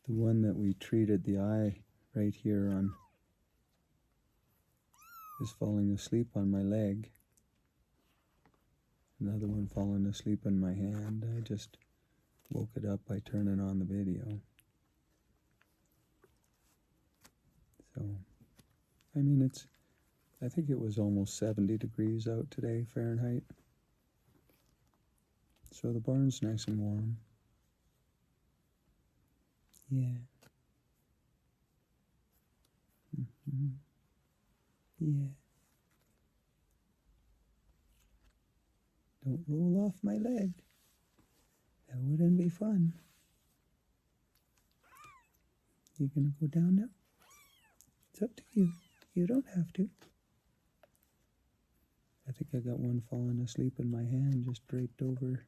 The one that we treated the eye right here on is falling asleep on my leg. Another one falling asleep on my hand. I just woke it up by turning on the video. So, I mean, I think it was almost 70 degrees out today, Fahrenheit. So the barn's nice and warm. Yeah. Mm-hmm. Yeah. Don't roll off my leg. That wouldn't be fun. You gonna go down now? It's up to you. You don't have to. I think I got one falling asleep in my hand, just draped over.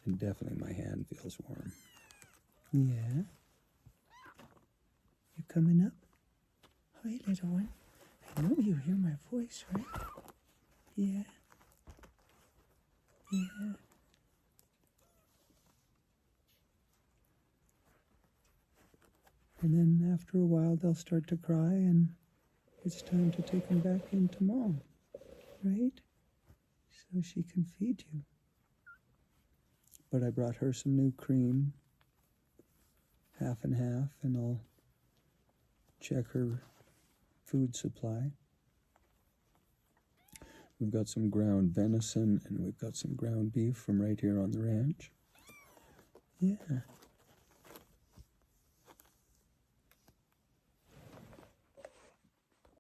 And definitely my hand feels warm. Yeah? You coming up? Hi, little one. I know you hear my voice, right? Yeah. Yeah. And then after a while, they'll start to cry, and it's time to take them back into mom, right? So she can feed you. But I brought her some new cream, half and half, and I'll check her food supply. We've got some ground venison, and we've got some ground beef from right here on the ranch. Yeah.